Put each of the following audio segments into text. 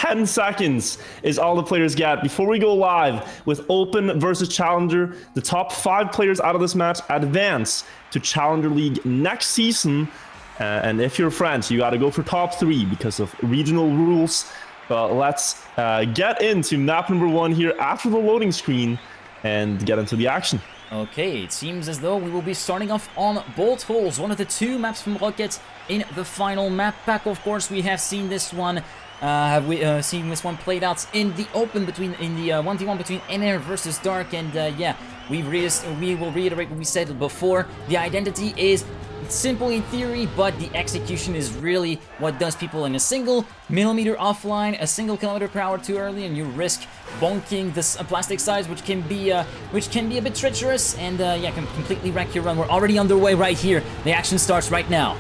10 seconds is all the players get before we go live with Open versus Challenger. The top 5 players out of this match advance to Challenger League next season. And if you're French, you got to go for top 3 because of regional rules. But let's get into map number 1 here after the loading screen and get into the action. Okay, it seems as though we will be starting off on Bolt Holes, one of the 2 maps from Rocket in the final map pack. Of course, we have seen this one. Seen this one played out in the open in the 1v1 between NR versus Dark, and yeah, we will reiterate what we said before. The identity is simple in theory, but the execution is really what does people in. A single millimeter offline, a single kilometer per hour too early, and you risk bonking this plastic size, which can be a bit treacherous, and yeah, can completely wreck your run. We're already underway right here. The action starts right now.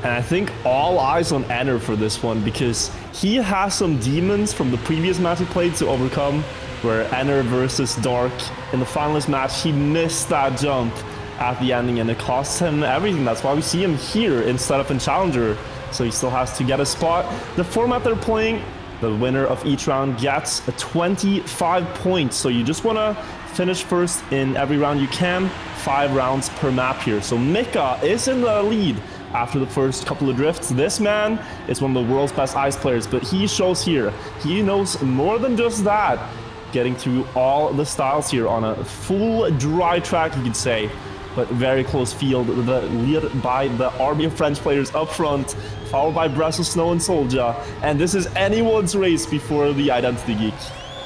And I think all eyes on Enner for this one because he has some demons from the previous match he played to overcome, where Enner versus Dark in the finalist match, he missed that jump at the ending and it cost him everything. That's why we see him here instead of in Challenger. So he still has to get a spot. The format they're playing, the winner of each round gets a 25 points. So you just want to finish first in every round you can. 5 rounds per map here. So Mika is in the lead after the first couple of drifts. This man is one of the world's best ice players, but he shows here he knows more than just that. Getting through all the styles here on a full dry track, you could say, but very close field. The lead by the army of French players up front, followed by Bresso, Snow, and Soldier. And this is anyone's race before the Identity Geek.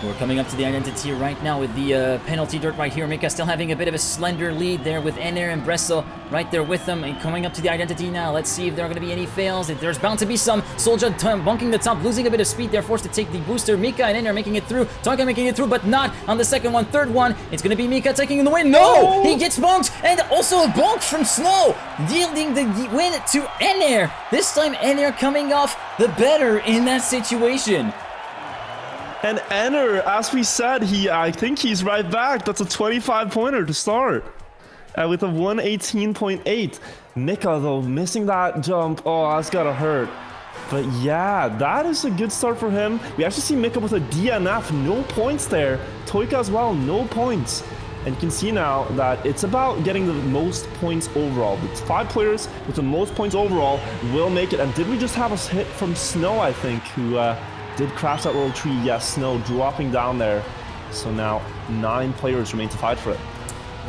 We're coming up to the identity right now with the penalty dirt right here. Mika still having a bit of a slender lead there with Ener and Bresso right there with them. And coming up to the identity now. Let's see if there are going to be any fails. If there's bound to be some. Soldier bunking the top, losing a bit of speed. They're forced to take the booster. Mika and Ener making it through. Tonka making it through, but not on the second one. Third one, it's going to be Mika taking in the win. No! He gets bonked, and also a bonk from Snow, yielding the win to Ener. This time Ener coming off the better in that situation. And Enner, as we said, I think he's right back. That's a 25-pointer to start. With a 118.8. Mika, though, missing that jump. Oh, that's gotta hurt. But yeah, that is a good start for him. We actually see Mika with a DNF. No points there. Toika as well, no points. And you can see now that it's about getting the most points overall. The 5 players with the most points overall will make it. And did we just have a hit from Snow, I think, who did crash that little tree? Yes, Snow dropping down there. So now 9 players remain to fight for it.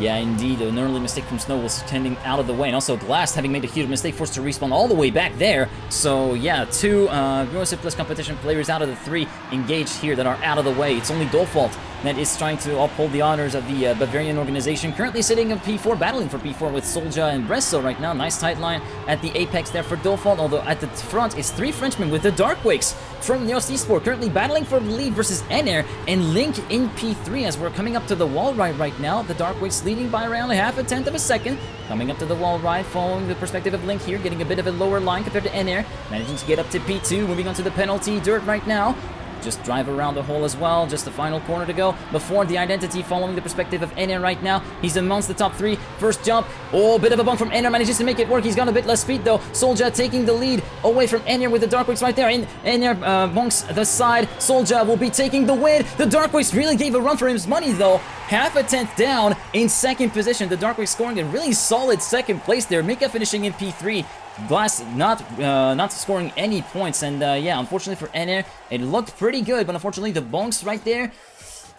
Yeah, indeed. An early mistake from Snow was tending out of the way. And also Glass, having made a huge mistake, forced to respawn all the way back there. So yeah, 2 Eurosip Plus competition players out of the 3 engaged here that are out of the way. It's only Dolfault that is trying to uphold the honors of the Bavarian organization. Currently sitting in P4, battling for P4 with Solja and Bresso right now. Nice tight line at the apex there for Dolfault. Although at the front is 3 Frenchmen with the Darkwakes from Neos Esport. Currently battling for the lead versus Ener and Link in P3 as we're coming up to the wall ride right now. The Darkwakes leading by around a half a tenth of a second. Coming up to the wall ride, following the perspective of Link here, getting a bit of a lower line compared to Ener. Managing to get up to P2, moving on to the penalty dirt right now. Just drive around the hole as well, just the final corner to go before the identity, following the perspective of Ener right now. He's amongst the top 3. First jump, oh, bit of a bump from Ener, manages to make it work. He's got a bit less speed though. Solja taking the lead away from Ener with the Darkwakes right there. And Ener bonks the side. Solja will be taking the win. The Darkwakes really gave a run for his money though. Half a tenth down in second position. The Darkwakes scoring a really solid second place there. Mika finishing in P3. Glass not scoring any points, and yeah, unfortunately for Ener, it looked pretty good, but unfortunately the bonks right there,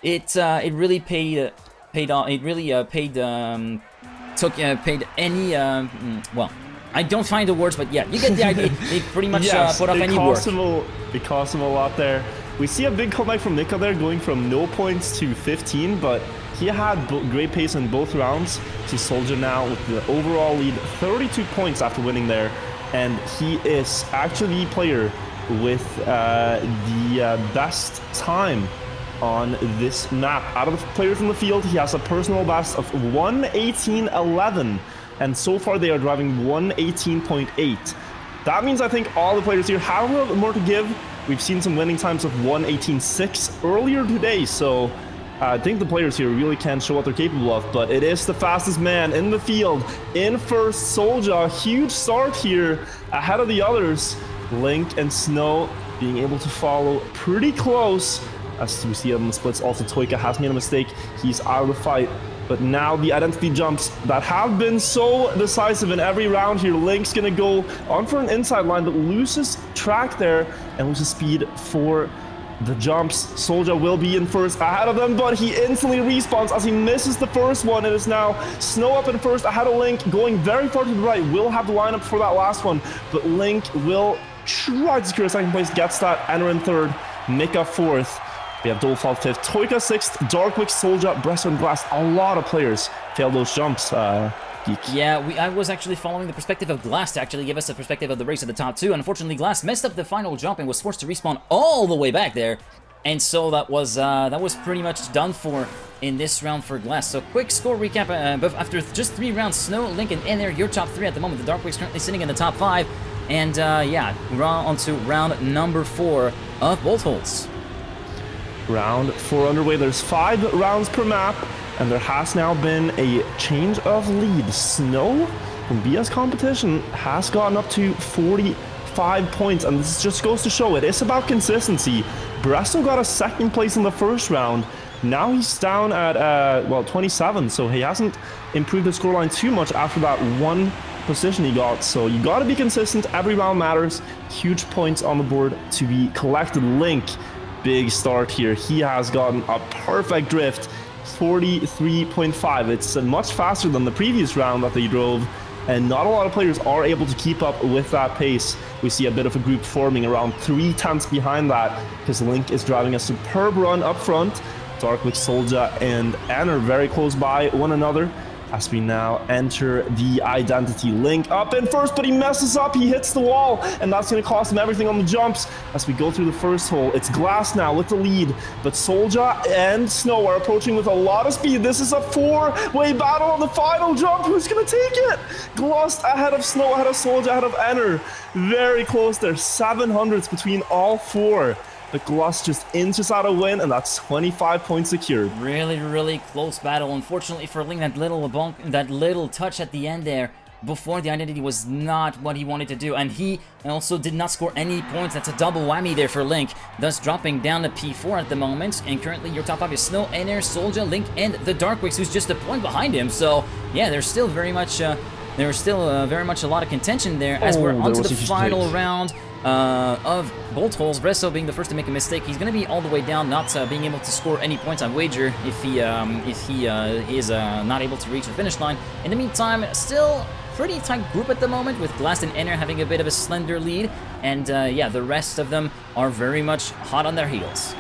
it really paid any well, I don't find the words, but yeah, you get the idea. They pretty much yes, put off any work. It cost him a lot there. We see a big comeback from Mika there, going from no points to 15, but he had great pace in both rounds. To Soldier now with the overall lead, 32 points after winning there, and he is actually the player with the best time on this map. Out of the players in the field, he has a personal best of 118.11, and so far they are driving 118.8. That means I think all the players here have a little bit more to give. We've seen some winning times of 118.6 earlier today, so I think the players here really can show what they're capable of, but it is the fastest man in the field. In first, Solja, huge start here ahead of the others. Link and Snow being able to follow pretty close. As we see on the splits, also Toika has made a mistake. He's out of the fight. But now the identity jumps that have been so decisive in every round here. Link's gonna go on for an inside line, but loses track there and loses speed for the jumps. Soulja will be in first ahead of them, but he instantly respawns as he misses the first one. It is now Snow up in first ahead of Link, going very far to the right. Will have the lineup for that last one, but Link will try to secure second place, gets that. Enter in third, Mika fourth. We have Dolefalt fifth, Toika sixth, Darkwick, Soulja, Bresso, and Glass. A lot of players failed those jumps. GGeek. Yeah, I was actually following the perspective of Glass to actually give us a perspective of the race at the top two. Unfortunately, Glass messed up the final jump and was forced to respawn all the way back there. And so that was pretty much done for in this round for Glass. So quick score recap. After just 3 rounds, Snow, Link, and Enter, your top 3 at the moment. The Darkwick's currently sitting in the top 5. And yeah, we're on to round number 4 of Bolt Holes. Round 4 underway. There's 5 rounds per map, and there has now been a change of lead. Snow from BS competition has gotten up to 45 points, and this just goes to show it is about consistency. Bresso got a second place in the first round. Now he's down at, well, 27, so he hasn't improved his scoreline too much after that one position he got. So you got to be consistent. Every round matters. Huge points on the board to be collected. Link, big start here. He has gotten a perfect drift, 43.5. It's much faster than the previous round that they drove, and not a lot of players are able to keep up with that pace. We see a bit of a group forming around 3/10 behind that, because Link is driving a superb run up front. Darkwick, Soulja, and Enter very close by one another. As we now enter the identity. Link up in first, but he messes up. He hits the wall, and that's going to cost him everything on the jumps. As we go through the first hole, it's Glass now with the lead, but Soulja and Snow are approaching with a lot of speed. This is a 4-way battle on the final jump. Who's going to take it? Glass ahead of Snow, ahead of Soulja, ahead of Enter. Very close there. 700s between all 4. But Gloss just inches out a win, and that's 25 points secured. Really, really close battle. Unfortunately for Link, that little touch at the end there before the identity was not what he wanted to do, and he also did not score any points. That's a double whammy there for Link, thus dropping down to P4 at the moment. And currently your top 5 is Snow, Enter, Soulja, Link, and the Darkwicks, who's just a point behind him. So yeah, there's still very much a lot of contention there as we're on to the final round of Bolt Holes. Bresso being the first to make a mistake. He's going to be all the way down, not being able to score any points on wager if he is not able to reach the finish line. In the meantime, still pretty tight group at the moment, with Glass and Enter having a bit of a slender lead, and yeah, the rest of them are very much hot on their heels.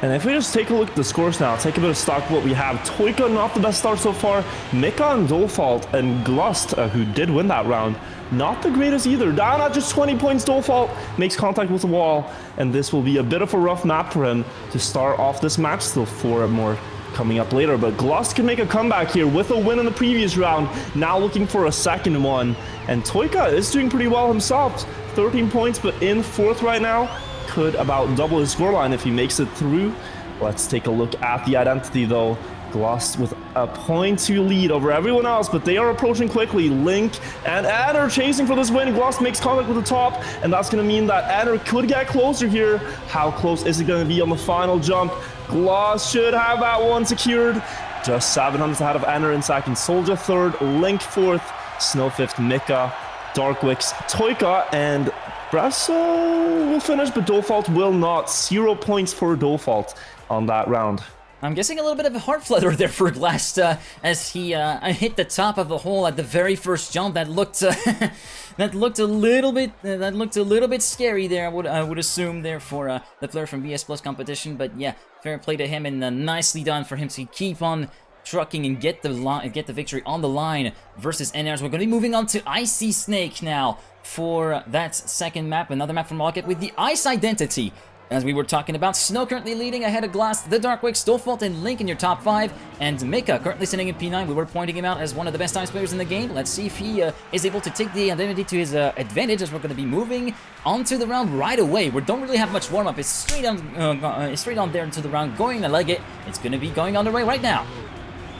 And if we just take a look at the scores now, take a bit of stock of what we have. Toika, not the best start so far. Mika and Dolefalt and Glust, who did win that round, not the greatest either. Down at just 20 points, Dolefalt makes contact with the wall, and this will be a bit of a rough map for him to start off this match. Still 4 more coming up later, but Glust can make a comeback here with a win in the previous round, now looking for a second one. And Toika is doing pretty well himself, 13 points, but in 4th right now. Could about double his scoreline if he makes it through. Let's take a look at the identity though. Gloss with a 0.2 lead over everyone else, but they are approaching quickly. Link and Enter chasing for this win. Gloss makes contact with the top, and that's going to mean that Enter could get closer here. How close is it going to be on the final jump? Gloss should have that one secured. Just 700 ahead of Enter in second. Soulja 3rd, Link 4th, Snow 5th, Mika, Darkwicks, Toika, and Bresso will finish, but Dolefalt will not. 0 points for Dolefalt on that round. I'm guessing a little bit of a heart flutter there for Glass as he hit the top of the hole at the very first jump. That looked that looked a little bit scary there. I would assume there for the player from BS Plus competition. But yeah, fair play to him, and nicely done for him to keep on trucking and get the victory on the line versus NRs. We're going to be moving on to Icy Snake now for that second map, another map from Rocket with the Ice Identity. As we were talking about, Snow currently leading ahead of Glass, the Darkwicks, Dolefalt, and Link in your top 5, and Mika currently sitting in P9. We were pointing him out as one of the best ice players in the game. Let's see if he is able to take the identity to his advantage, as we're going to be moving onto the round right away. We don't really have much warm-up. It's straight on there into the round, going to leg it. It's going to be going underway right now.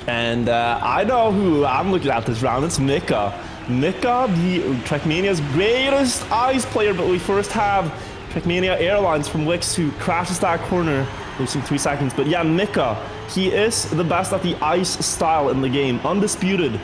And I know who I'm looking at this round. It's Mika. Mika, the Trackmania's greatest ice player, but we first have Trackmania Airlines from Wix, who crashes that corner, losing 3 seconds. But yeah, Mika, he is the best at the ice style in the game. Undisputed.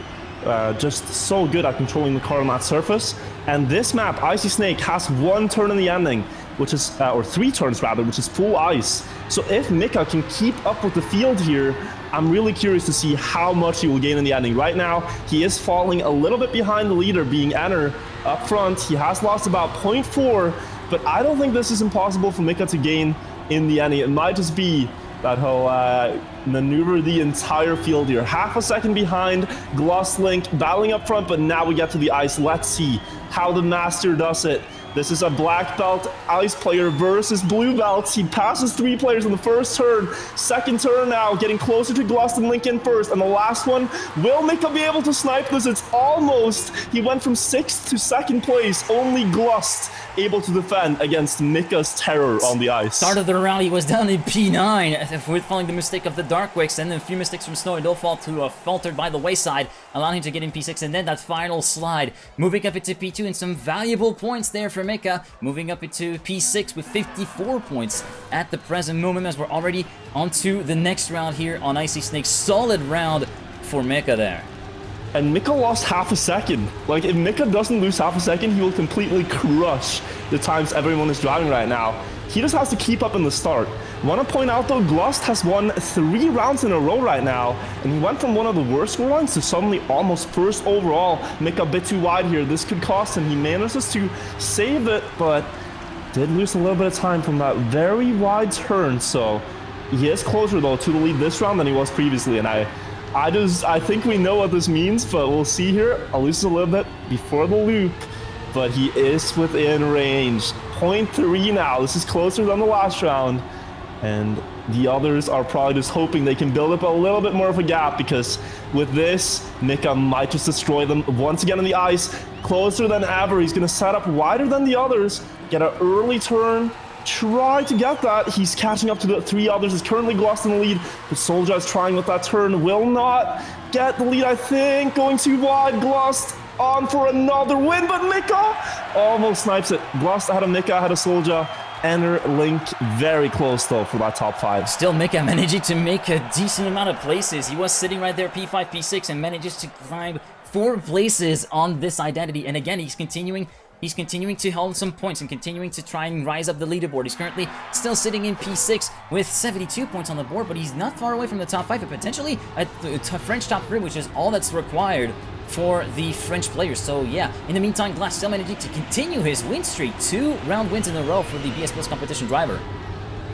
Just so good at controlling the car on that surface. And this map, Icy Snake, has 1 turn in the ending, which is, or 3 turns rather, which is full ice. So if Mika can keep up with the field here, I'm really curious to see how much he will gain in the ending. Right now, he is falling a little bit behind the leader, being Enner up front. He has lost about 0.4, but I don't think this is impossible for Mika to gain in the ending. It might just be that he'll maneuver the entire field here. Half a second behind, Glosslink battling up front, but now we get to the ice. Let's see how the Master does it. This is a black belt ice player versus blue belts. He passes 3 players in the first turn. Second turn now, getting closer to Glosslink in first. And the last one, will Mika be able to snipe this? It's almost. He went from 6th to 2nd place. Only Glost able to defend against Mika's terror on the ice. Start of the round, he was down in P9 with following the mistake of the Darkwix, and then a few mistakes from Snow and all fall to faltered by the wayside, allowing him to get in P6, and then that final slide, moving up into P2, and some valuable points there for Mika, moving up into P6 with 54 points at the present moment, as we're already onto the next round here on Icy Snake. Solid round for Mika there. And Mika lost half a second. Like, if Mika doesn't lose half a second, he will completely crush the times everyone is driving right now. He just has to keep up in the start. Want to point out though, Glost has won 3 rounds in a row right now, and he went from one of the worst scorelines to suddenly almost first overall. Mika a bit too wide here. This could cost him. He manages to save it, but did lose a little bit of time from that very wide turn. So he is closer though to the lead this round than he was previously, and I think we know what this means, but we'll see here. I'll lose a little bit before the loop, but he is within range. 0.3 now. This is closer than the last round, and the others are probably just hoping they can build up a little bit more of a gap, because with this, Mika might just destroy them once again in the ice. Closer than ever. He's going to set up wider than the others, get an early turn, try to get that. He's catching up to the 3 others. Is currently Glost in the lead, but Soldier is trying with that turn. Will not get the lead, I think. Going too wide. Glost on for another win, but Mika almost snipes it. Glost ahead of Mika, ahead of Soldier. Enner, Link, very close though for that top 5. Still Mika managing to make a decent amount of places. He was sitting right there, P5, P6, and manages to climb 4 places on this identity. And again, he's continuing to hold some points and continuing to try and rise up the leaderboard. He's currently still sitting in P6 with 72 points on the board, but he's not far away from the top 5 and potentially a French top 3, which is all that's required for the French players. So yeah, in the meantime, Glass still managing to continue his win streak. 2 round wins in a row for the BS Plus competition driver.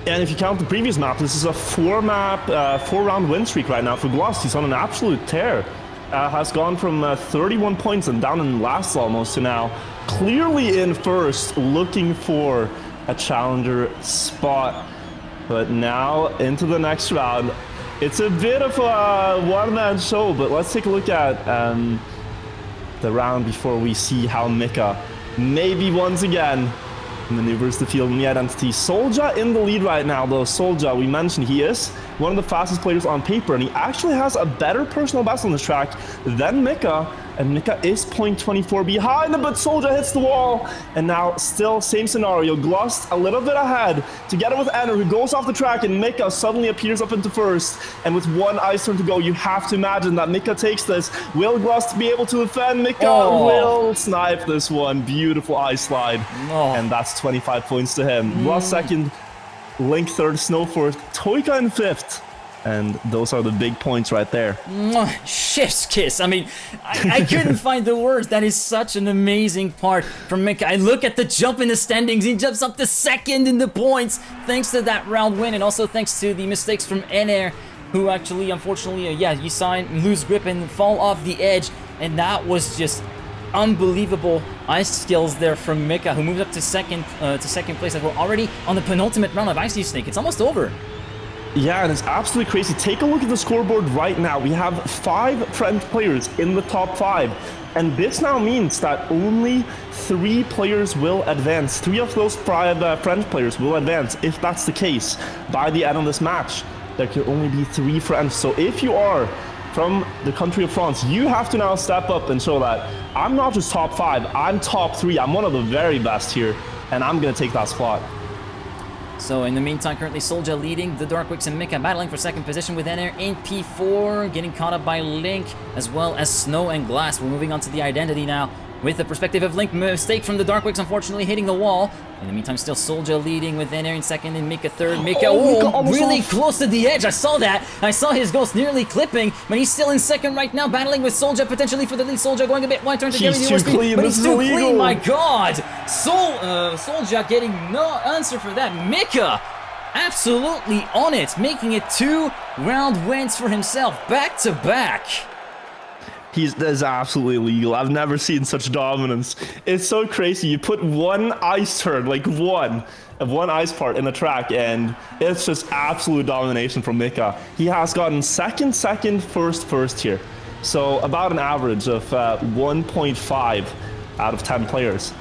And if you count the previous map, this is a 4-round win streak right now for Gloss. He's on an absolute tear. Has gone from 31 points and down in last almost to now clearly in first, looking for a challenger spot. But now into the next round. It's a bit of a one-man show, but let's take a look at the round before we see how Mika maybe once again maneuvers the field in the identity. Soldier in the lead right now though. Soldier, we mentioned, he is one of the fastest players on paper, and he actually has a better personal best on this track than Mika, and Mika is 0.24 behind him, but Soldier hits the wall, and now still same scenario. Glost a little bit ahead together with Enner, who goes off the track, and Mika suddenly appears up into first, and with 1 ice turn to go, you have to imagine that Mika takes this. Will Glost be able to defend? Mika will snipe this one. Beautiful ice slide, and that's 25 points to him. Glost second, Link third, Snow fourth, Toika in 5th. And those are the big points right there. Chef's kiss. I mean, I couldn't find the words. That is such an amazing part from Mika. I look at the jump in the standings. He jumps up to 2nd in the points thanks to that round win, and also thanks to the mistakes from Enner, who actually, unfortunately, you saw him lose grip and fall off the edge, and that was just unbelievable ice skills there from Mika, who moves up to second place, as we're already on the penultimate round of Icy Snake. It's almost over. Yeah, and it's absolutely crazy. Take a look at the scoreboard right now. We have 5 French players in the top 5. And this now means that only 3 players will advance. 3 of those French players will advance. If that's the case, by the end of this match, there can only be 3 French. So if you are from the country of France, you have to now step up and show that I'm not just top 5, I'm top 3. I'm one of the very best here. and I'm going to take that spot. So in the meantime, currently Soldier leading, the Darkwix and Mika battling for second position with Ener in P4, getting caught up by Link, as well as Snow and Glass. We're moving on to the identity now, with the perspective of Link. Mistake from the Darkwix, unfortunately hitting the wall. In the meantime, still Soldier leading with Ener in second and Mika third. Mika, really close to the edge. I saw that. I saw his ghost nearly clipping, but he's still in second right now, battling with Soldier potentially for the lead. Soldier going a bit wide, turn to carry the overspeed, but he's too clean. My God, Soldier getting no answer for that. Mika absolutely on it, making it 2-round wins for himself, back to back. That's absolutely illegal. I've never seen such dominance. It's so crazy. You put one ice turn, like one ice part in a track, and it's just absolute domination from Mika. He has gotten second, first here. So about an average of 1.5 out of 10 players.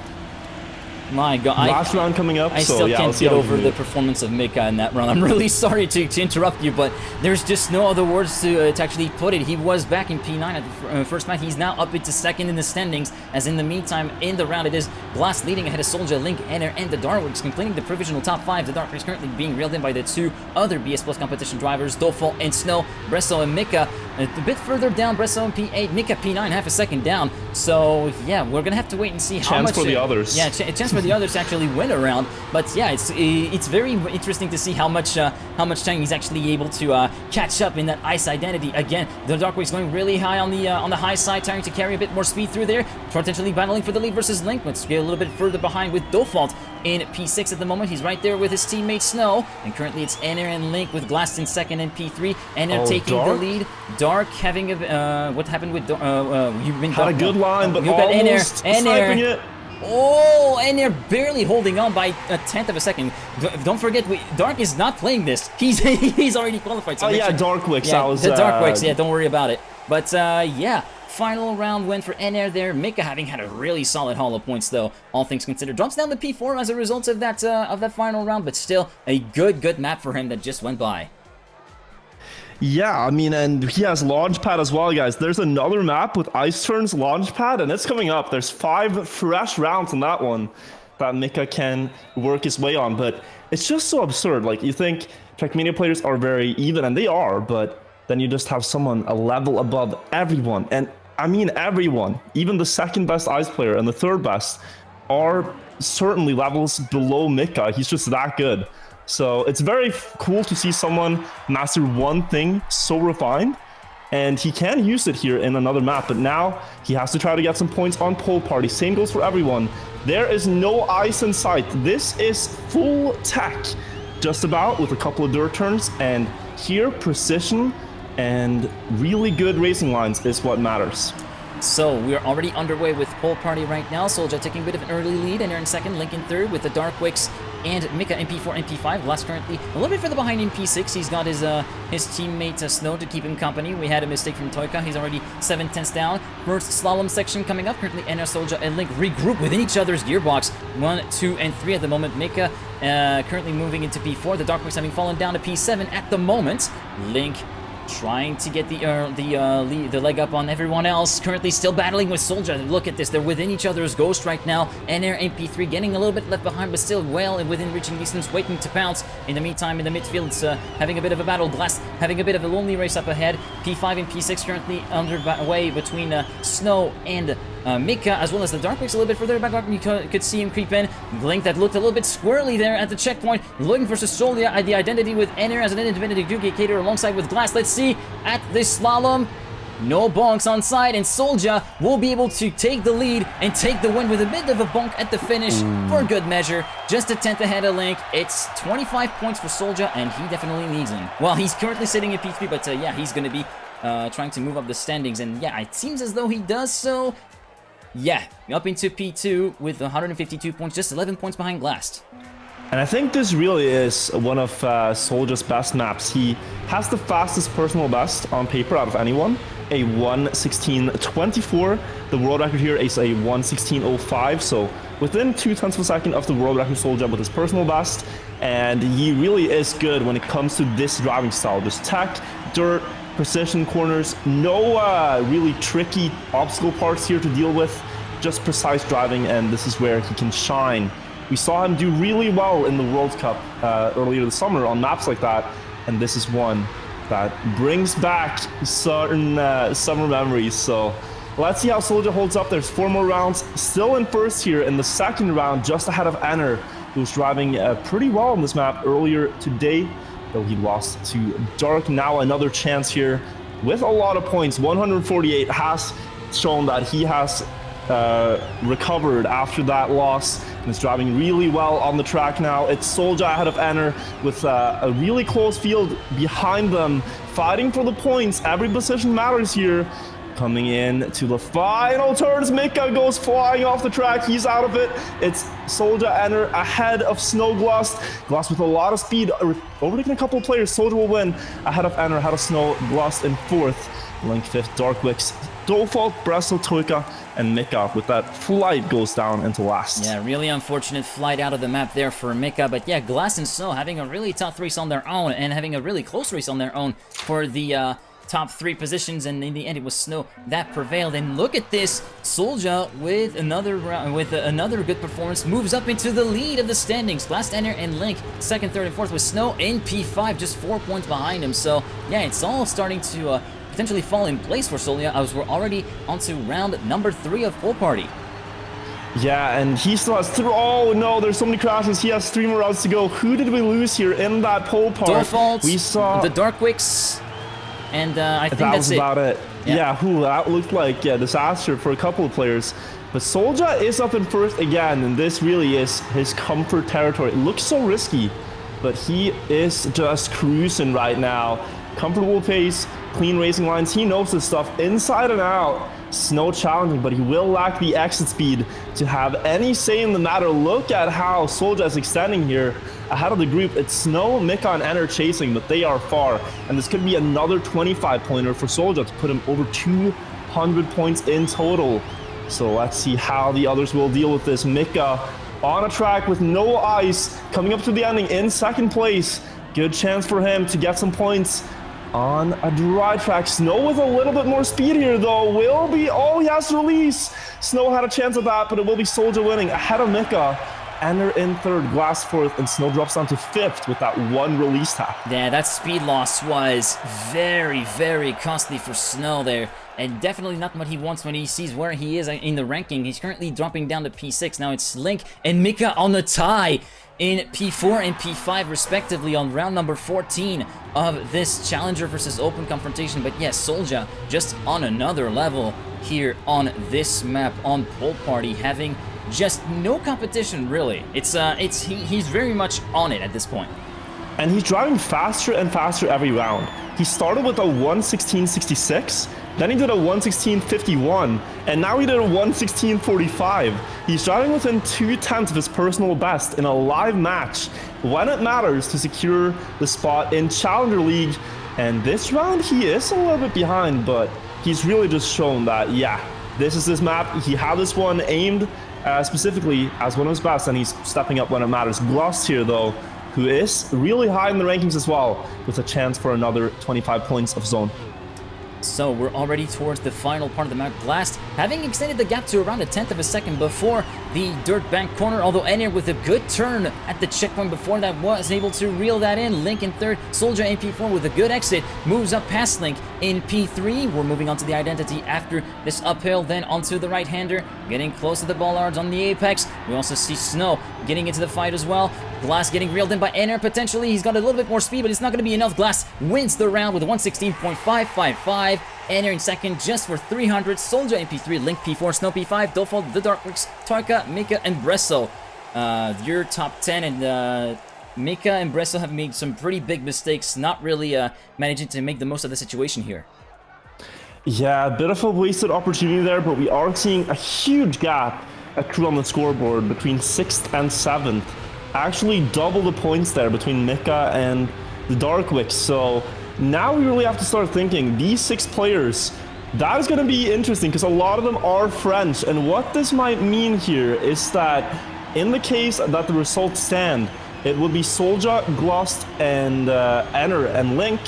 My God, last round coming up. I still can't get over the performance of Mika in that round. I'm really sorry to interrupt you, but there's just no other words to actually put it. He was back in P9 at the first match. He's now up into second in the standings, as in the meantime, in the round, it is Glass leading ahead of Soldier, Link, Ener, and the Darkwix, completing the provisional top 5. The Darkwix currently being reeled in by the 2 other BS Plus competition drivers, Dofal and Snow, Bresso and Mika. A bit further down, Bresso in P8, Mika P9, half a second down. So, yeah, we're going to have to wait and see how much... Chance for the others. Yeah, chance for the others to actually win a round. But, yeah, it's very interesting to see how much time he's actually able to catch up in that ice identity. Again, the Darkwix going really high on the high side, trying to carry a bit more speed through there, potentially battling for the lead versus Link. Let's get a little bit further behind with Dofalt in P6 at the moment. He's right there with his teammate Snow, and currently it's Ener and Link with Glass in second and P3. Ener taking Dark? the lead. Dark having a what happened with you've been had a good line, but you got almost sniping it. Oh, and they're barely holding on by a tenth of a second. Don't forget, Dark is not playing this. He's already qualified. So yeah, Darkwix. Yeah, the Darkwix. Yeah, don't worry about it. But yeah, final round win for Ener there. Mika having had a really solid haul of points, though, all things considered. Drops down to P4 as a result of that final round, but still a good map for him that just went by. Yeah, I mean, and he has Launchpad as well, guys. There's another map with Ice Turn's Launchpad, and it's coming up. There's 5 fresh rounds on that one that Mika can work his way on, but it's just so absurd. Like, you think Trackmania players are very even, and they are, but then you just have someone a level above everyone. And I mean everyone, even the second best ice player and the third best are certainly levels below Mika. He's just that good. So it's very cool to see someone master one thing so refined, and he can use it here in another map, but now he has to try to get some points on Pole Party. Same goes for everyone. There is no ice in sight. This is full tech, just about, with a couple of dirt turns, and here precision and really good racing lines is what matters. So we're already underway with Pole Party right now. Soldier taking a bit of an early lead, and they're in second, Link in third with the Darkwix and Mika in P4 and P5. Glass currently a little bit further behind in P6. He's got his teammate Snow to keep him company. We had a mistake from Toika. He's already 7/10 down. First slalom section coming up. Currently Ener, Soldier, and Link regroup within each other's gearbox. 1, 2, and 3 at the moment. Mika currently moving into P4. The Darkwix having fallen down to P7 at the moment. Link trying to get the leg up on everyone else. Currently still battling with Soldier. Look at this. They're within each other's ghost right now. Ener in P3 getting a little bit left behind, but still well within reaching distance, waiting to pounce. In the meantime, in the midfield, it's having a bit of a battle. Glass having a bit of a lonely race up ahead. P5 and P6 currently underway between Snow and Mika, as well as the Darkwix a little bit further back up. You could see him creep in. Link that looked a little bit squirrely there at the checkpoint, looking for Soldier at the identity with Ener as an independent duplicator alongside with Glass. Let's see at this slalom. No bonks on side, and Soldier will be able to take the lead and take the win with a bit of a bonk at the finish for good measure. Just a tenth ahead of Link. It's 25 points for Soldier, and he definitely needs him. Well, he's currently sitting at P3, but yeah, he's going to be trying to move up the standings, and yeah, it seems as though he does so. Yeah, up into P2 with 152 points, just 11 points behind Glass. And I think this really is one of Soldier's best maps. He has the fastest personal best on paper out of anyone, a 1:16.24. The world record here is a 1:16.05, so within 0.2 of a second of the world record Soldier with his personal best. And he really is good when it comes to this driving style. Just tech, dirt, precision corners, no really tricky obstacle parts here to deal with, just precise driving, and this is where he can shine We saw him do really well in the World Cup earlier this summer on maps like that, and this is one that brings back certain summer memories. So let's see how Soldier holds up. There's 4 more rounds. Still in first here in the second round, just ahead of Enner, who's driving pretty well on this map earlier today, though he lost to Dark. Now another chance here with a lot of points. 148 has shown that he has recovered after that loss and is driving really well on the track now. It's Soldier ahead of Enner with a really close field behind them, fighting for the points. Every position matters here. Coming in to the final turns, Mika goes flying off the track. He's out of it. It's Soldier Enner ahead of Snow Glust. Glust with a lot of speed, overtaking a couple of players. Soldier will win ahead of Enner, ahead of Snow Glust in 4th. Link 5th, Darkwix, Default, Bresso, Toika, and Mika with that flight goes down into last. Yeah, really unfortunate flight out of the map there for Mika. But yeah, Glass and Snow having a really tough race on their own and having a really close race on their own for the top 3 positions, and in the end it was Snow that prevailed. And look at this, Soldier with another good performance moves up into the lead of the standings. Glass, Enner, and Link 2nd, 3rd, and 4th, with Snow in P5 just 4 points behind him. So yeah, it's all starting to potentially fall in place for Soldier as we're already onto round number 3 of Pool Party. Yeah, and he still has oh no, there's so many crashes. He has 3 more rounds to go. Who did we lose here in that pole part? Default, we saw the Darkwix, and I think that that's was about it. Yeah, that looked like disaster for a couple of players. But Soldier is up in first again, and this really is his comfort territory. It looks so risky, but he is just cruising right now. Comfortable pace, clean racing lines. He knows this stuff inside and out. Snow challenging, but he will lack the exit speed to have any say in the matter. Look at how Soldier is extending here ahead of the group. It's Snow, Mika, and Enner chasing, but they are far. And this could be another 25-pointer for Soldier to put him over 200 points in total. So let's see how the others will deal with this. Mika on a track with no ice, coming up to the ending in 2nd place. Good chance for him to get some points on a dry track. Snow with a little bit more speed here though will be, oh, he has to release. Snow had a chance at that, but it will be Soldier winning ahead of Mika. Enner in 3rd, Glass 4th, and Snow drops down to 5th with that 1 release tap. Yeah, that speed loss was very, very costly for Snow there, and definitely not what he wants when he sees where he is in the ranking. He's currently dropping down to P6. Now it's Link and Mika on the tie in P4 and P5 respectively on round number 14 of this Challenger versus Open confrontation. But yes, Soldier just on another level here on this map on Pool Party, having just no competition really. He's very much on it at this point. And he's driving faster and faster every round. He started with a 1:16.66, then he did a 1:16.51, and now he did a 1:16.45. He's driving within 2/10 of his personal best in a live match when it matters to secure the spot in Challenger League. And this round he is a little bit behind, but he's really just shown that, yeah, this is his map. He had this one aimed specifically as one of his best, and he's stepping up when it matters. Gloss here though, who is really high in the rankings as well, with a chance for another 25 points of zone. So we're already towards the final part of the map. Glass having extended the gap to around 1/10 of a second before the dirt bank corner, although Enner with a good turn at the checkpoint before that was able to reel that in. Link in 3rd, Soldier in P4 with a good exit, moves up past Link in P3. We're moving on to the identity after this uphill, then onto the right-hander, getting close to the bollards on the apex. We also see Snow getting into the fight as well. Glass getting reeled in by Enner potentially. He's got a little bit more speed, but it's not going to be enough. Glass wins the round with a 1:16.555. Enner in 2nd just for 300. Soldier in P3, Link P4, Snow P5, Default, the Darkwix, Toika, Mika, and Bresso. Your top 10, and Mika and Bresso have made some pretty big mistakes, not really managing to make the most of the situation here. Yeah, a bit of a wasted opportunity there, but we are seeing a huge gap accrue on the scoreboard between 6th and 7th. Actually double the points there between Mika and the Darkwix. So now we really have to start thinking, these 6 players, that is going to be interesting because a lot of them are French. And what this might mean here is that in the case that the results stand, it would be Soldier, Glost, and Enner and Link.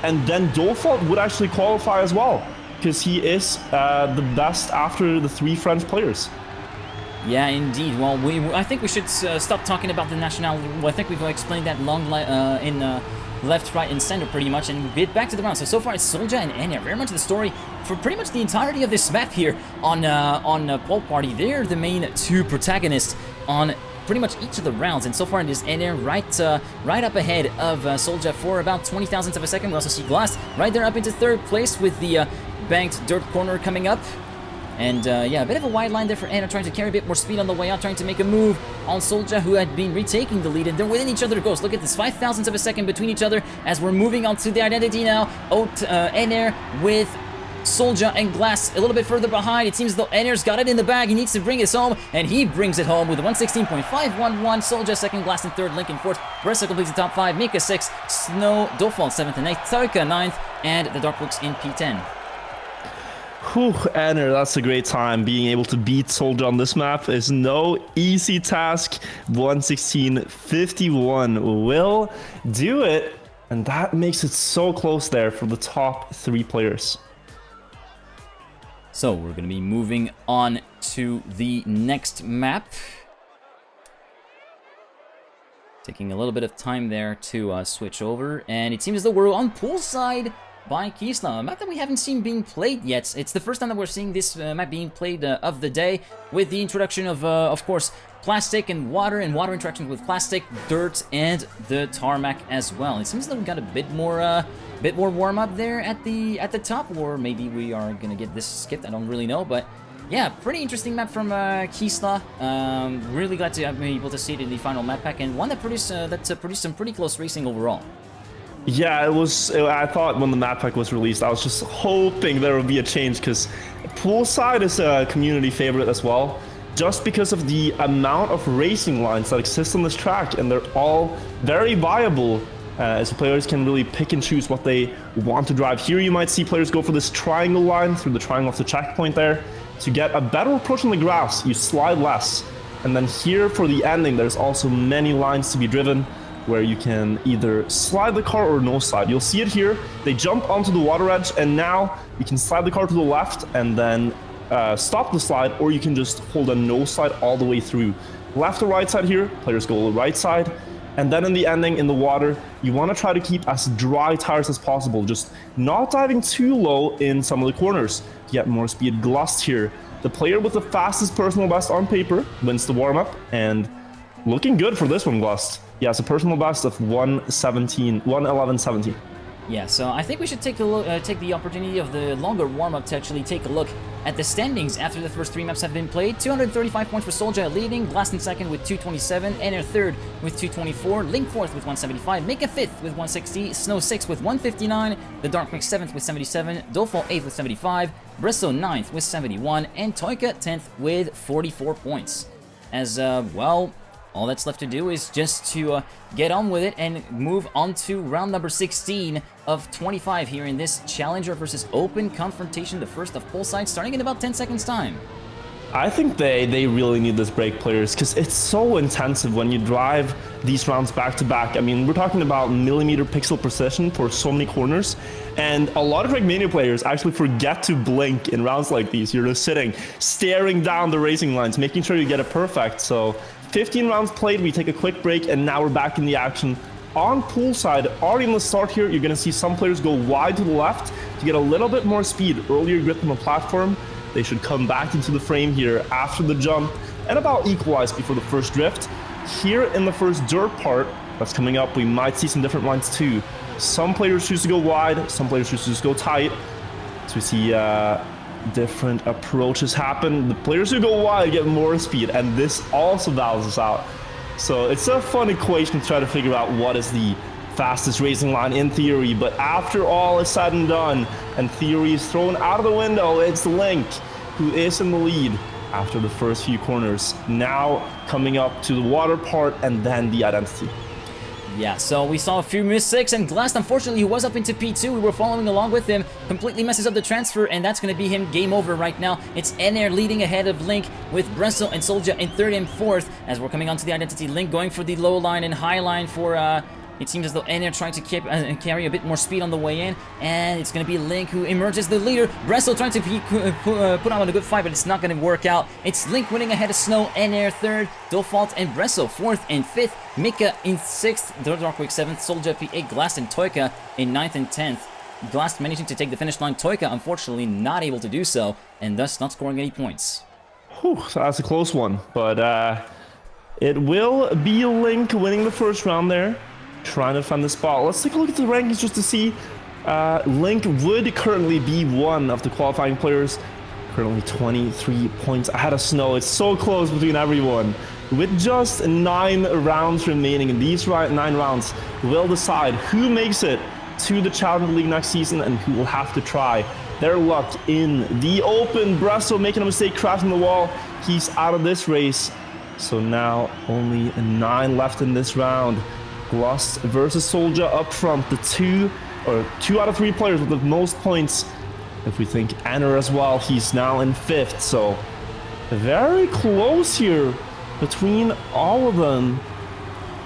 And then Default would actually qualify as well, because he is the best after the 3 French players. Yeah, indeed. Well, I think we should stop talking about the nationality. Well, I think we've explained that in left, right, and center pretty much, and get back to the round. So far it's Solja and Enya, very much the story for pretty much the entirety of this map here on Pool Party. They're the main two protagonists on pretty much each of the rounds, and so far it is Enya right up ahead of Solja for about 20 thousandths of a second. We also see Glass right there up into third place with the banked dirt corner coming up. And yeah, a bit of a wide line there for Enya, trying to carry a bit more speed on the way out, trying to make a move on Solja, who had been retaking the lead, and they're within each other goes. Look at this, 5 thousandths of a second between each other as we're moving on to the identity now. Enya with Solja and Glass a little bit further behind. It seems as though Enya's got it in the bag. He needs to bring it home, and he brings it home with 116.511. Solja second, Glass in third, Link in fourth. Bressa completes the top 5, Mika 6th, Snow, Dofal 7th and 8th, Toika 9th, and the Darkbooks in P10. Whew, Enya, that's a great time. Being able to beat Solja on this map is no easy task. 116.51 will do it, and that makes it so close there for the top 3 players. So we're going to be moving on to the next map. Taking a little bit of time there to switch over, and it seems as though we're on Poolside by Kisla, a map that we haven't seen being played yet. It's the first time that we're seeing this map being played of the day, with the introduction of course, plastic and water interactions with plastic, dirt, and the tarmac as well. It seems that we got a bit more warm up there at the top, or maybe we are gonna get this skipped. I don't really know, but yeah, pretty interesting map from Kisla. Really glad to be able to see it in the final map pack, and one that produced some pretty close racing overall. Yeah, I thought when the map pack was released, I was just hoping there would be a change, because Poolside is a community favorite as well, just because of the amount of racing lines that exist on this track, and they're all very viable, as players can really pick and choose what they want to drive. Here you might see players go for this triangle line through the triangle of the checkpoint there. To get a better approach on the grass, you slide less. And then here for the ending, there's also many lines to be driven, where you can either slide the car or no slide. You'll see it here. They jump onto the water edge, and now you can slide the car to the left and then stop the slide, or you can just hold a no slide all the way through. Left or right side here, players go right side. And then in the ending, in the water, you want to try to keep as dry tires as possible, just not diving too low in some of the corners to get more speed. Glust here, the player with the fastest personal best on paper, wins the warm-up, and looking good for this one, Glust. He has a personal best of 1:11:17. Yeah, so I think we should take the opportunity of the longer warm-up to actually take a look at the standings after the first 3 maps have been played. 235 points for Solja leading, Glass in second with 227, Enya third with 224, Link fourth with 175, Mika fifth with 160, Snow sixth with 159, the Darkmix seventh with 77, Dofal eighth with 75, Bresso ninth with 71, and Toika 10th with 44 points. As well, all that's left to do is just to get on with it and move on to round number 16 of 25 here in this Challenger versus Open confrontation, the first of Poolside, starting in about 10 seconds time. I think they really need this break, players, because it's so intensive when you drive these rounds back to back. I mean, we're talking about millimeter pixel precision for so many corners, and a lot of Trackmania players actually forget to blink in rounds like these. You're just sitting, staring down the racing lines, making sure you get it perfect. So 15 rounds played, we take a quick break, and now we're back in the action. On Poolside, already in the start here, you're going to see some players go wide to the left to get a little bit more speed. Earlier grip on the platform, they should come back into the frame here after the jump and about equalize before the first drift. Here in the first dirt part that's coming up, we might see some different lines too. Some players choose to go wide, some players choose to just go tight. So we see different approaches happen. The players who go wide get more speed, and this also balances out. So it's a fun equation to try to figure out what is the fastest racing line in theory, but after all is said and done and theory is thrown out of the window, it's Link who is in the lead after the first few corners. Now coming up to the water part and then the identity. Yeah, so we saw a few mistakes, and Glass, unfortunately, who was up into P2, we were following along with him, completely messes up the transfer, and that's going to be him game over right now. It's Enya leading ahead of Link, with Bresso and Solja in third and fourth, as we're coming onto the identity. Link going for the low line and high line for It seems as though NR trying to keep carry a bit more speed on the way in, and it's going to be Link who emerges the leader. Bresso trying to put on a good fight, but it's not going to work out. It's Link winning ahead of Snow, NR third, Default and Bresso fourth and fifth, Mika in sixth, Darkwick seventh, Soldier P8, Glass and Toika in ninth and 10th. Glass managing to take the finish line, Toika unfortunately not able to do so, and thus not scoring any points. Whew, so that's a close one, but it will be Link winning the first round there, trying to find the spot. Let's take a look at the rankings just to see. Link would currently be one of the qualifying players, currently 23 points ahead of Snow. It's so close between everyone. With just 9 rounds remaining, and these 9 rounds will decide who makes it to the Challenger League next season and who will have to try their luck in the open. Bresso making a mistake, crashing the wall. He's out of this race. So now only 9 left in this round. Gloss versus Soldier up front. The 2 out of 3 players with the most points. If we think Anner as well, he's now in 5th. So very close here between all of them.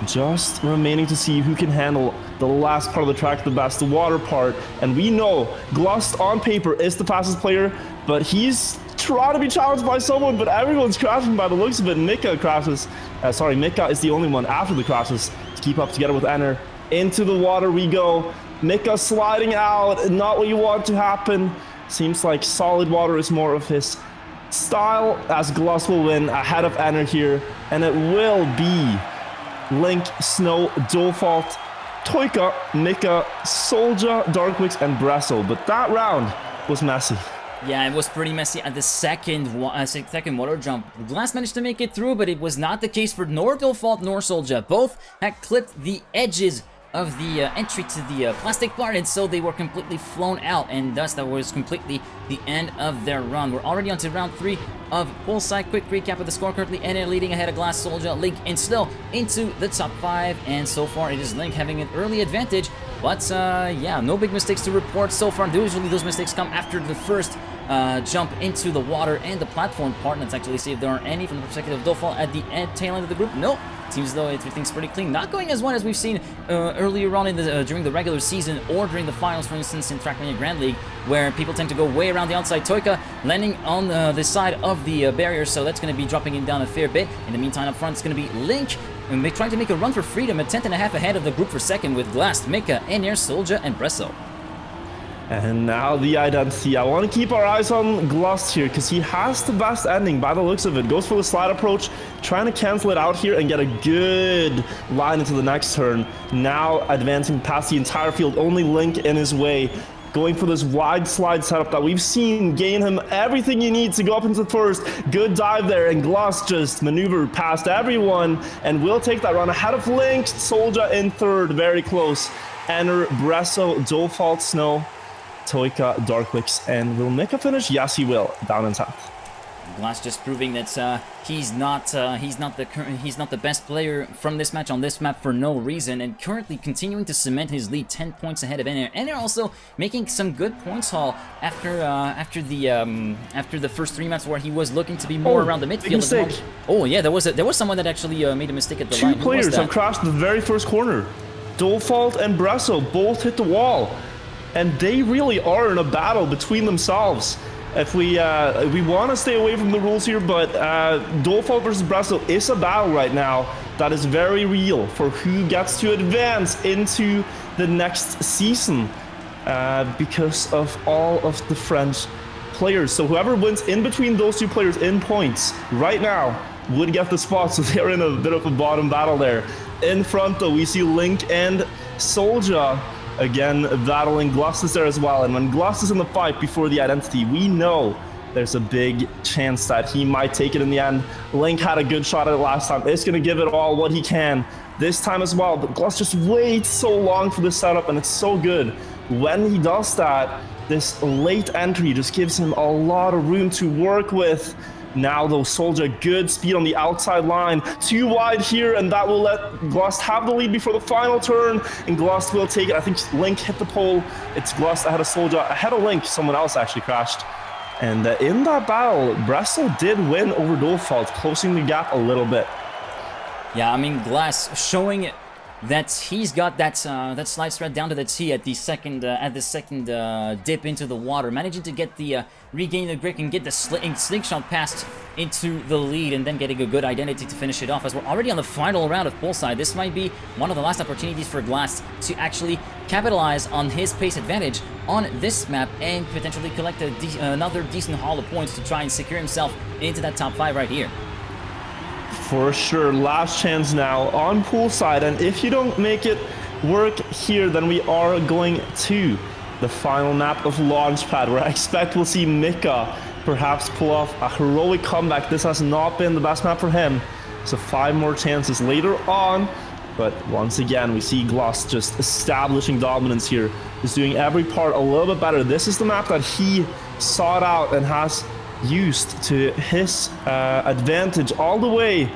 Just remaining to see who can handle the last part of the track the best, the water part. And we know Glust on paper is the fastest player, but he's trying to be challenged by someone, but everyone's crashing by the looks of it. Mika crashes. Mika is the only one after the crashes to keep up together with Enner. Into the water we go. Mika sliding out, not what you want to happen. Seems like solid water is more of his style, as Glust will win ahead of Enner here, and it will be Link, Snow, Default, Toika, Mika, Soldier, Darkwix, and Bresso. But that round was messy. Yeah, it was pretty messy at the second water jump. Glass managed to make it through, but it was not the case for nor Default nor Soldier. Both had clipped the edges of the entry to the plastic part, and so they were completely flown out, and thus that was completely the end of their run. We're already on to round 3 of Poolside. Quick recap of the score currently. NA leading ahead of Glass, Soldier, Link, and Snow into the top 5, and so far it is Link having an early advantage, but yeah, no big mistakes to report so far. Usually those mistakes come after the first jump into the water and the platform part. Let's actually see if there are any from the perspective of Default at the tail end of the group. Nope. Seems as though everything's pretty clean. Not going as one as we've seen earlier on in the during the regular season or during the finals, for instance, in Trackmania Grand League, where people tend to go way around the outside. Toika landing on the side of the barrier, so that's going to be dropping him down a fair bit. In the meantime, up front, it's going to be Link, and they're trying to make a run for freedom, a 10th and a half ahead of the group for second with Glass, Mika, Enir, Soldier, and Bresso. And now the identity. I want to keep our eyes on Glust here because he has the best ending by the looks of it. Goes for the slide approach, trying to cancel it out here and get a good line into the next turn. Now advancing past the entire field, only Link in his way. Going for this wide slide setup that we've seen gain him everything you need to go up into first. Good dive there, and Glust just maneuvered past everyone and will take that run ahead of Link. Soldier in third, very close. Enner, Bresso, Default, Snow, Toika, Darkwix, and will Mika finish? Yes, he will. Down in 10th. Glass just proving that he's not the best player from this match on this map for no reason, and currently continuing to cement his lead 10 points ahead of Enner. Enner also making some good points haul after the first 3 maps where he was looking to be more around the midfield. Oh yeah, there was someone that actually made a mistake at the line. 2 players have crashed the very first corner. Default and Bresso both hit the wall. And they really are in a battle between themselves. If we want to stay away from the rules here, but Default versus Bresso is a battle right now that is very real for who gets to advance into the next season because of all of the French players. So whoever wins in between those 2 players in points right now would get the spot. So they're in a bit of a bottom battle there. In front, though, we see Link and Soldier again battling. Glust is there as well, and when Glust is in the fight before the identity, we know there's a big chance that he might take it in the end. Link had a good shot at it last time. It's going to give it all what he can this time as well, but Glust just waits so long for the setup, and it's so good. When he does that, this late entry just gives him a lot of room to work with. Now though, Soldier, good speed on the outside line. Too wide here, and that will let Glust have the lead before the final turn, and Glust will take it. I think Link hit the pole. It's Glust ahead of Soldier. Ahead of Link, someone else actually crashed. And in that battle, Bresso did win over Default, closing the gap a little bit. Yeah, I mean, Glass showing that he's got that that slide thread down to the T at the second dip into the water, managing to get the regain the grip and get the slingshot passed into the lead, and then getting a good identity to finish it off. As we're already on the final round of Poolside, this might be one of the last opportunities for Glass to actually capitalize on his pace advantage on this map and potentially collect another decent haul of points to try and secure himself into that top 5 right here. For sure, last chance now on Poolside, and if you don't make it work here, then we are going to the final map of Launchpad, where I expect we'll see Mika perhaps pull off a heroic comeback. This has not been the best map for him, so 5 more chances later on. But once again, we see Gloss just establishing dominance here, just doing every part a little bit better. This is the map that he sought out and has used to his advantage all the way.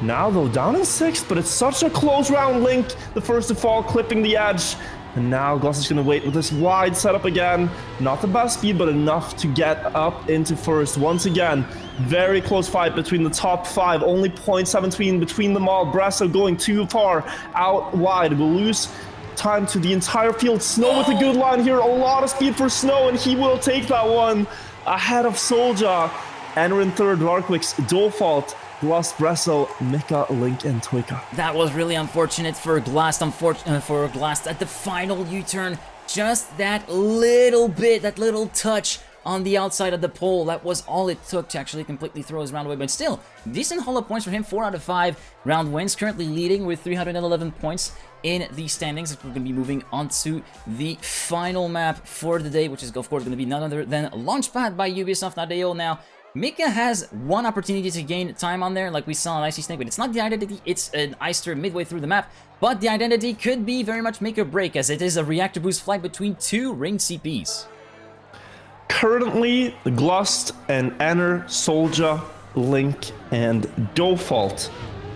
Now though, down in 6th, but it's such a close round. Link, the first to fall, clipping the edge. And now Gloss is going to wait with this wide setup again. Not the best speed, but enough to get up into first. Once again, very close fight between the top 5. Only 0.17 between them all. Bresso going too far out wide. Will lose time to the entire field. Snow with a good line here. A lot of speed for Snow, and he will take that one ahead of Soulja. Enter in 3rd, Darkwix, Default, Gloss, Bresso, Mika, Link, and Twika. That was really unfortunate for Glass. For Glass at the final U-turn, just that little bit, that little touch on the outside of the pole. That was all it took to actually completely throw his round away. But still, decent haul of points for him. 4 out of 5 round wins. Currently leading with 311 points in the standings. We're going to be moving on to the final map for the day, which is of course going to be none other than Launchpad by Ubisoft.io. Now, Mika has one opportunity to gain time on there, like we saw on Icy Snake, but it's not the identity, it's an Ister midway through the map. But the identity could be very much make or break, as it is a reactor boost flight between 2 ringed CPs. Currently, Glust and Enter, Soulja, Link, and Default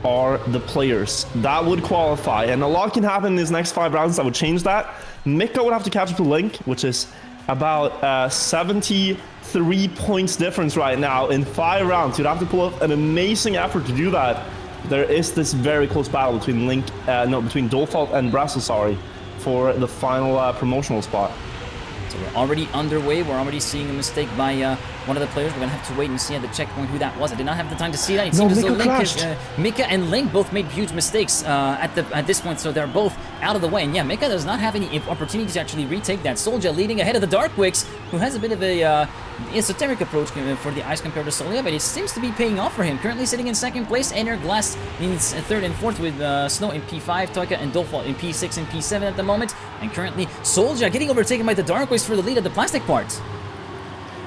are the players that would qualify, and a lot can happen in these next 5 rounds that would change that. Mika would have to catch up to Link, which is about 73 points difference right now in 5 rounds. You'd have to pull up an amazing effort to do that. There is this very close battle between between Default and Bresso, sorry, for the final promotional spot. So we're already underway. We're already seeing a mistake by one of the players. We're going to have to wait and see at the checkpoint who that was. I did not have the time to see that. It seems as though Mika and Link both made huge mistakes at this point, so they're both out of the way. And yeah, Mika does not have any opportunity to actually retake that. Soulja leading ahead of the Darkwix, who has a bit of a esoteric approach for the ice compared to Solia, but it seems to be paying off for him. Currently sitting in 2nd place. Enter Glass in 3rd and 4th with Snow in P5, Toika and Default in P6 and P7 at the moment. And currently Soulja getting overtaken by the Darkwix for the lead at the plastic parts.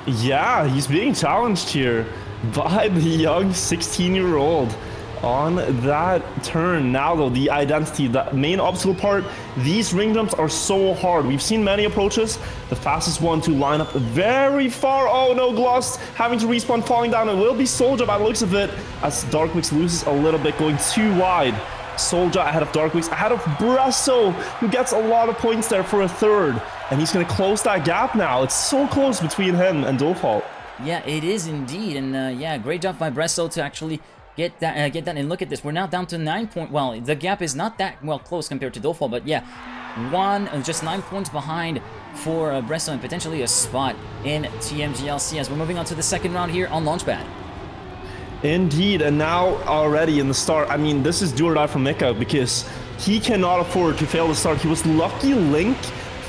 Yeah, he's being challenged here by the young 16-year-old on that turn. Now though, the identity, the main obstacle part, these ring jumps are so hard. We've seen many approaches. The fastest one to line up very far. Oh no, Gloss having to respawn, falling down. It will be Soulja by the looks of it, as Darkwix loses a little bit, going too wide. Soulja ahead of Darkwix, ahead of Bresso, who gets a lot of points there for a 3rd. And he's going to close that gap now. It's so close between him and Default. Yeah, it is indeed. And yeah, great job by Bresso to actually get that. And look at this. We're now down to 9 points. Well, the gap is not that well close compared to Default, but yeah, just 9 points behind for Bresso, and potentially a spot in TMGLC as we're moving on to the 2nd round here on Launchpad. Indeed, and now already in the start, I mean, this is do or die for Mika, because he cannot afford to fail the start. He was lucky Link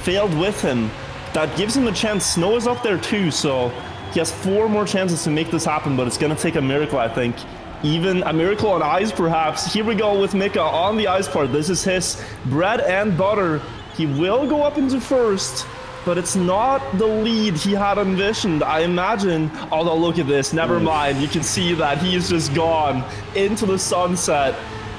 failed with him. That gives him a chance. Snow is up there too, so he has 4 more chances to make this happen, but it's going to take a miracle, I think. Even a miracle on ice, perhaps. Here we go with Mika on the ice part. This is his bread and butter. He will go up into 1st, but it's not the lead he had envisioned, I imagine. Although, look at this. Never mind. You can see that he is just gone into the sunset.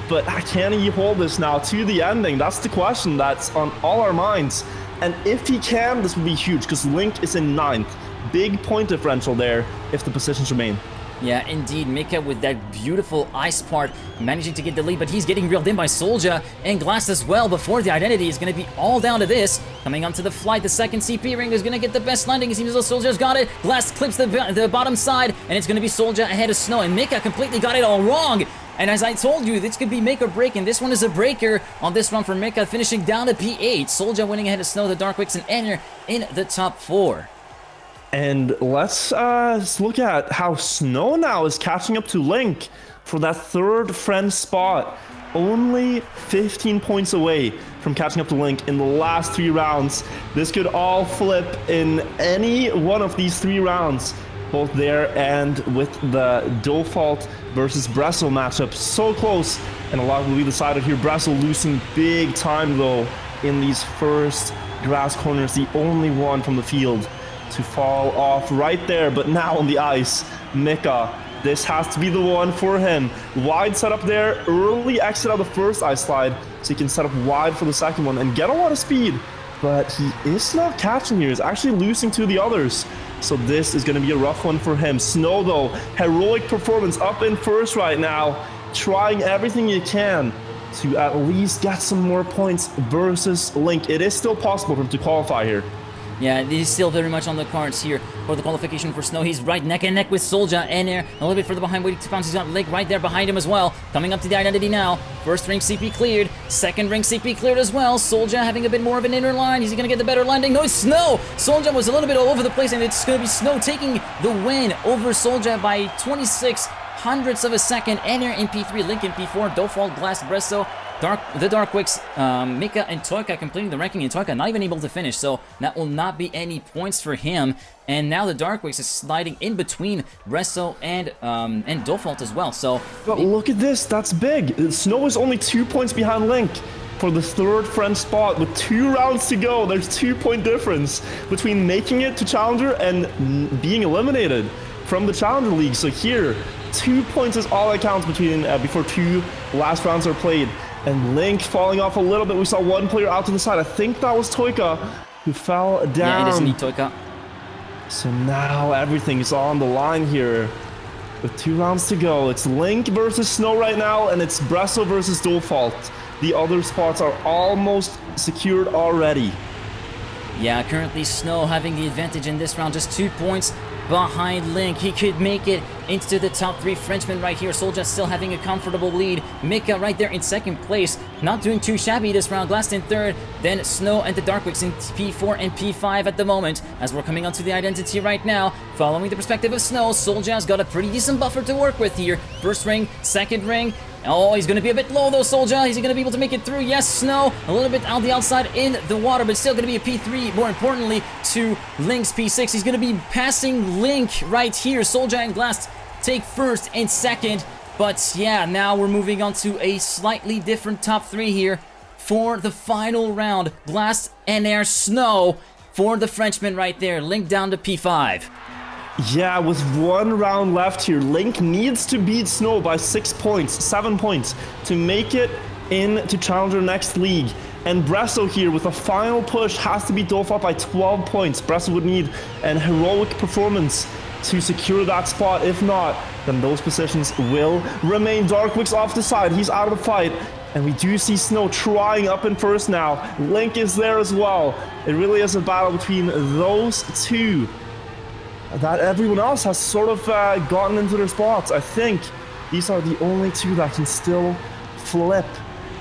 But can he hold this now to the ending? That's the question that's on all our minds. And if he can, this would be huge, because Link is in 9th. Big point differential there if the positions remain. Yeah, indeed, Mika with that beautiful ice part, managing to get the lead, but he's getting reeled in by Soulja and Glass as well before the identity is going to be all down to this. Coming onto the flight, the 2nd CP ring is going to get the best landing. It seems as though Soulja's got it. Glass clips the bottom side, and it's going to be Soulja ahead of Snow, and Mika completely got it all wrong. And as I told you, this could be make or break, and this one is a breaker on this run for Mika, finishing down to P8. Soulja winning ahead of Snow, the Darkwix, and Enter in the top 4. And let's look at how Snow now is catching up to Link for that third friend spot. Only 15 points away from catching up to Link in the last 3 rounds. This could all flip in any one of these 3 rounds, both there and with the Default versus Bresso matchup. So close, and a lot will be decided here. Bresso losing big time though in these first grass corners, the only one from the field to fall off right there. But now on the ice, Mika, this has to be the one for him. Wide setup there, early exit out of the first ice slide, so he can set up wide for the second one and get a lot of speed. But he is not catching here, he's actually losing to the others. So this is going to be a rough one for him. Snow though, heroic performance up in first right now, trying everything he can to at least get some more points versus Link. It is still possible for him to qualify here. Yeah, he's still very much on the cards here for the qualification for Snow. He's right neck and neck with Soulja and Air. A little bit further behind, waiting to bounce. He's got Link right there behind him as well. Coming up to the identity now. First ring CP cleared. Second ring CP cleared as well. Soulja having a bit more of an inner line. Is he going to get the better landing? No, it's Snow! Soulja was a little bit all over the place, and it's going to be Snow taking the win over Soulja by 26 hundredths of a second. Air in P3, Link in P4, Default, Glass, Bresso, the Darkwix, Mika, and Toika completing the ranking, and Toika not even able to finish, so that will not be any points for him. And now the Darkwix is sliding in between Bresso and Default as well. So, but look at this, that's big. Snow is only 2 points behind Link for the third friend spot with 2 rounds to go. There's 2-point difference between making it to Challenger and being eliminated from the Challenger League. So here, 2 points is all that counts between before 2 last rounds are played. And Link falling off a little bit. We saw one player out to the side. I think that was Toika who fell down. Yeah, it is indeed Toika. So now everything is on the line here. With 2 rounds to go. It's Link versus Snow right now, and it's Bresso versus Default. The other spots are almost secured already. Yeah, currently Snow having the advantage in this round. Just 2 points behind Link. He could make it into the top 3. Frenchman right here. Soulja still having a comfortable lead. Mika right there in second place. Not doing too shabby this round. Glass in third. Then Snow and the Darkwix in P4 and P5 at the moment. As we're coming onto the identity right now. Following the perspective of Snow, Soulja's got a pretty decent buffer to work with here. First ring, second ring. Oh, he's going to be a bit low though, Soulja. Is he going to be able to make it through? Yes, Snow. A little bit on the outside in the water, but still going to be a P3, more importantly, to Link's P6. He's going to be passing Link right here. Soulja and Glass take first and second. But yeah, now we're moving on to a slightly different top 3 here for the final round. Glass and Air, Snow for the Frenchman right there. Link down to P5. Yeah, with 1 round left here, Link needs to beat Snow by 6 points, 7 points to make it into Challenger next league. And Bresso here with a final push has to beat Default by 12 points. Bresso would need an heroic performance to secure that spot. If not, then those positions will remain. Darkwix off the side, he's out of the fight. And we do see Snow trying up in first now. Link is there as well. It really is a battle between those two that everyone else has sort of gotten into their spots. I think these are the only 2 that can still flip.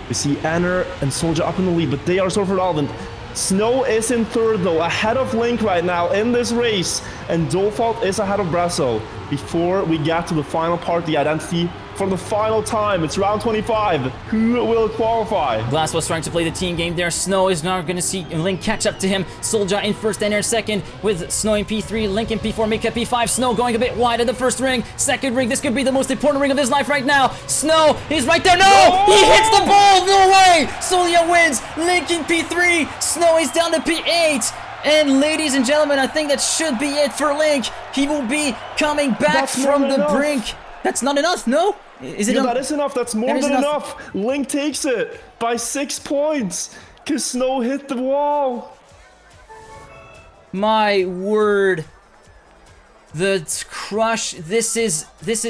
We see Enter and Soulja up in the lead, but they are sort of irrelevant. Snow is in third though, ahead of Link right now in this race, and Default is ahead of Bresso. Before we get to the final part, the identity for the final time. It's round 25. Who will qualify? Glass was trying to play the team game there. Snow is now going to see Link catch up to him. Soulja in first and Air second with Snow in P3, Link in P4, Mika P5. Snow going a bit wide at the first ring. Second ring, this could be the most important ring of his life right now. Snow, he's right there. No! He hits the ball! No way! Soulja wins. Link in P3. Snow is down to P8. And ladies and gentlemen, I think that should be it for Link. He will be coming back from the brink. That's not enough, no? Is it? Yeah, that is enough. That's more than enough. Link takes it by 6 points because Snow hit the wall. My word. The crush. This is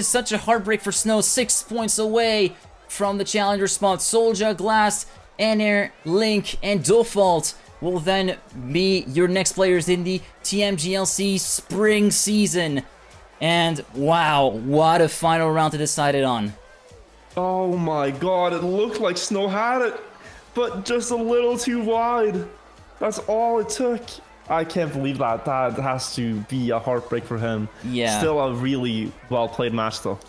such a heartbreak for Snow. 6 points away from the challenger spot. Soulja, Glass, Air, Link, and Default will then be your next players in the TMGLC spring season. And wow, what a final round to decide it on. Oh my god, it looked like Snow had it, but just a little too wide. That's all it took. I can't believe that. That has to be a heartbreak for him. Yeah. Still a really well-played match, though.